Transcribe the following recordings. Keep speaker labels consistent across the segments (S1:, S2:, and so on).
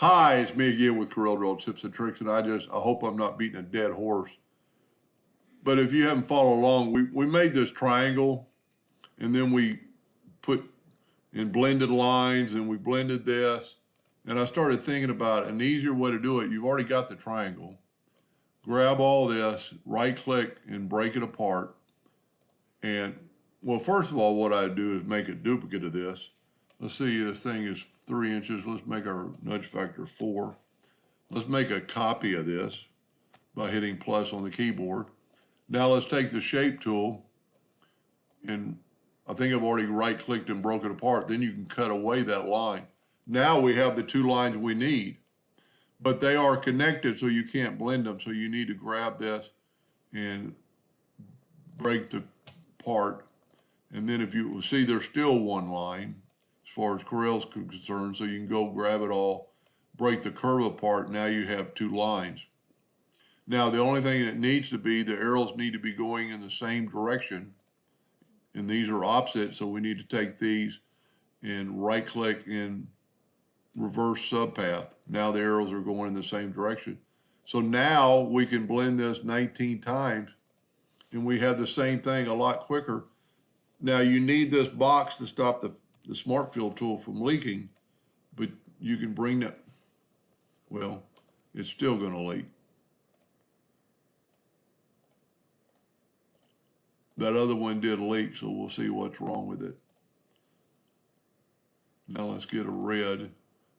S1: Hi, it's me again with Corel Draw tips and tricks, and I hope I'm not beating a dead horse. But if you haven't followed along, we made this triangle, and then we put in blended lines, and we blended this. And I started thinking about an easier way to do it. You've already got the triangle. Grab all this, right-click, and break it apart. And, well, first of all, what I do is make a duplicate of this. Let's see, this thing is 3 inches. Let's make our nudge factor 4. Let's make a copy of this by hitting plus on the keyboard. Now let's take the shape tool, and I think I've already right-clicked and broke it apart. Then you can cut away that line. Now we have the 2 lines we need, but they are connected, so you can't blend them. So you need to grab this and break the part. And then if you see, there's still 1 line as far as Corel's concerned, so you can go grab it all, break the curve apart. Now you have 2 lines. Now the only thing that needs to be, the arrows need to be going in the same direction, and these are opposite, so we need to take these and right click and reverse subpath. Now the arrows are going in the same direction. So now we can blend this 19 times and we have the same thing a lot quicker. Now you need this box to stop the Smart Fill tool from leaking, but you can bring that, well, it's still gonna leak. That other one did leak, so we'll see what's wrong with it. Now let's get a red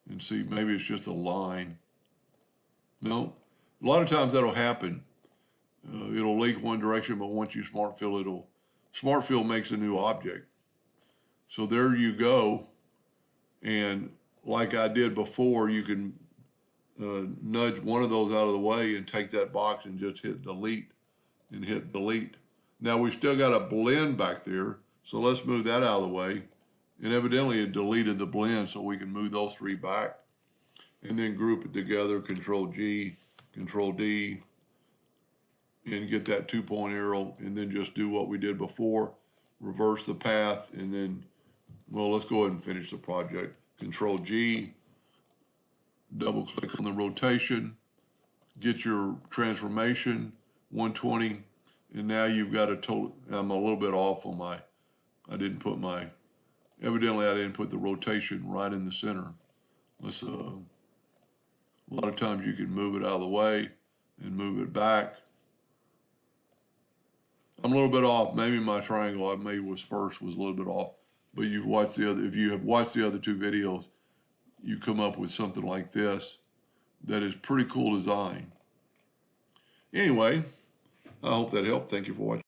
S1: and see, maybe it's just a line. No, a lot of times that'll happen. It'll leak one direction, but once you Smart Fill, Smart Fill makes a new object. So there you go. And like I did before, you can nudge one of those out of the way and take that box and just hit delete and hit delete. Now we still got a blend back there, so let's move that out of the way. And evidently it deleted the blend, so we can move those 3 back and then group it together, Control G, Control D, and get that 2-point arrow, and then just do what we did before, reverse the path, and then, well, let's go ahead and finish the project. Control G, double click on the rotation, get your transformation, 120, and now you've got a total. I'm a little bit off on my, evidently I didn't put the rotation right in the center. Let's, a lot of times you can move it out of the way and move it back. I'm a little bit off. Maybe my triangle I made was a little bit off, but if you have watched the other 2 videos, you come up with something like this that is pretty cool design. Anyway, I hope that helped. Thank you for watching.